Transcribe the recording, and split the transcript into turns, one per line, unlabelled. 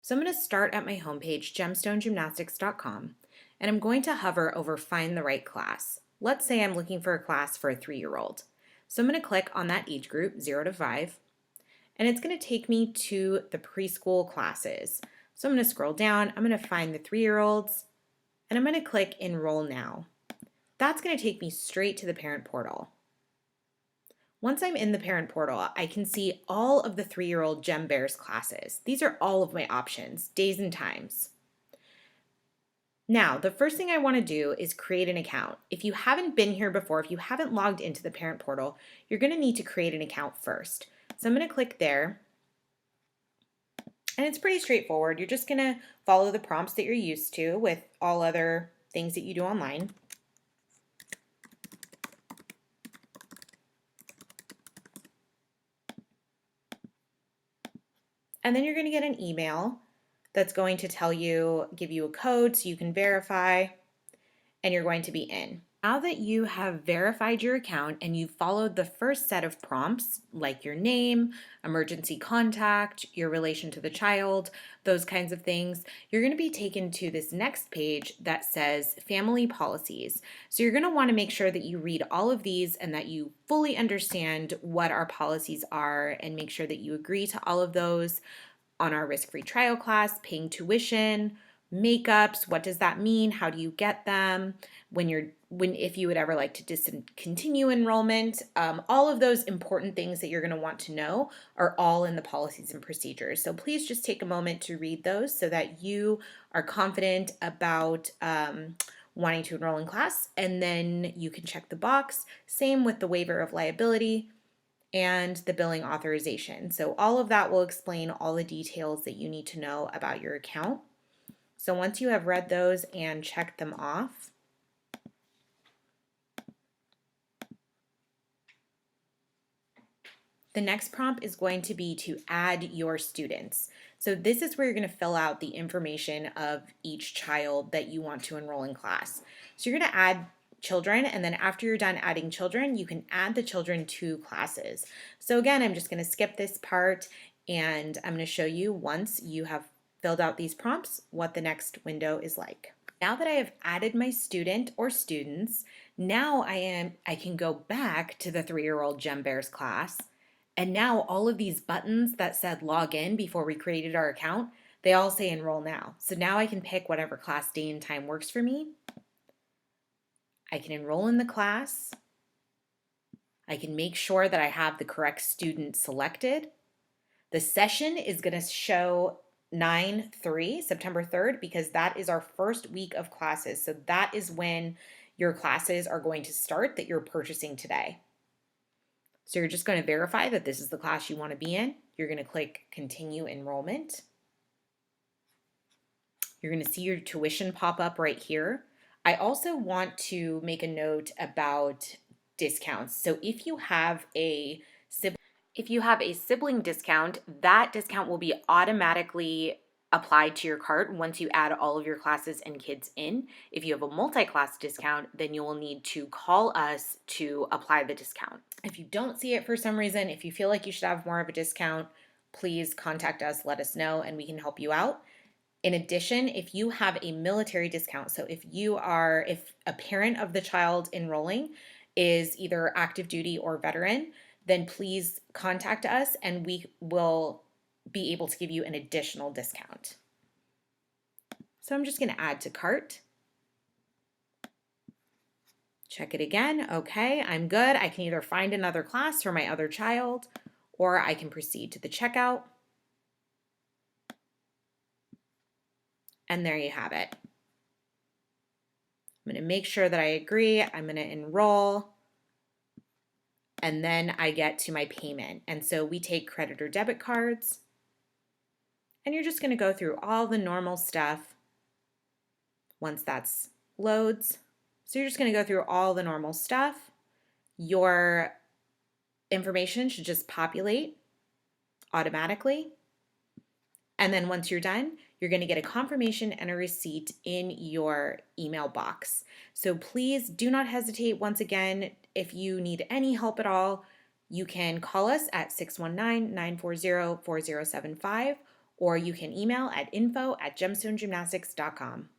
So I'm going to start at my homepage, gemstonegymnastics.com, and I'm going to hover over Find the Right Class. Let's say I'm looking for a class for a 3-year-old. So I'm going to click on that age group, 0 to 5, and it's going to take me to the preschool classes. So I'm going to scroll down, I'm going to find the 3-year-olds, and I'm going to click Enroll Now. That's going to take me straight to the parent portal. Once I'm in the parent portal, I can see all of the 3-year-old Gem Bears classes. These are all of my options, days and times. Now, the first thing I want to do is create an account. If you haven't been here before, if you haven't logged into the parent portal, you're going to need to create an account first. So I'm going to click there, and it's pretty straightforward. You're just going to follow the prompts that you're used to with all other things that you do online. And then you're going to get an email that's going to give you a code so you can verify, and you're going to be in. Now that you have verified your account and you've followed the first set of prompts, like your name, emergency contact, your relation to the child, those kinds of things, you're going to be taken to this next page that says Family Policies. So you're going to want to make sure that you read all of these and that you fully understand what our policies are and make sure that you agree to all of those on our risk-free trial class, paying tuition, makeups, what does that mean? How do you get them? If you would ever like to discontinue enrollment, all of those important things that you're going to want to know are all in the policies and procedures. So please just take a moment to read those so that you are confident about wanting to enroll in class, and then you can check the box. Same with the waiver of liability and the billing authorization. So all of that will explain all the details that you need to know about your account. So once you have read those and checked them off, the next prompt is going to be to add your students. So this is where you're going to fill out the information of each child that you want to enroll in class. So you're going to add children, and then after you're done adding children, you can add the children to classes. So again, I'm just going to skip this part, and I'm going to show you, once you have filled out these prompts, what the next window is like. Now that I have added my student or students, now I can go back to the 3-year-old Gem Bears class, and now all of these buttons that said log in before we created our account, they all say enroll now. So now I can pick whatever class day and time works for me. I can enroll in the class. I can make sure that I have the correct student selected. The session is going to show 9/3, September 3rd, because that is our first week of classes. So that is when your classes are going to start that you're purchasing today. So you're just going to verify that this is the class you want to be in. You're going to click Continue Enrollment. You're going to see your tuition pop up right here. I also want to make a note about discounts. So if you have a sibling discount, that discount will be automatically applied to your cart once you add all of your classes and kids in. If you have a multi-class discount, then you will need to call us to apply the discount. If you don't see it for some reason, if you feel like you should have more of a discount, please contact us, let us know, and we can help you out. In addition, if you have a military discount, so if a parent of the child enrolling is either active duty or veteran, then please contact us and we will be able to give you an additional discount. So I'm just going to add to cart. Check it again. Okay, I'm good. I can either find another class for my other child, or I can proceed to the checkout. And there you have it. I'm going to make sure that I agree. I'm going to enroll. And then I get to my payment. And so we take credit or debit cards. And you're just going to go through all the normal stuff once that's loads. So you're just going to go through all the normal stuff. Your information should just populate automatically. And then once you're done, you're going to get a confirmation and a receipt in your email box. So please do not hesitate. Once again, if you need any help at all, you can call us at 619-940-4075, or you can email at info@gemstonegymnastics.com.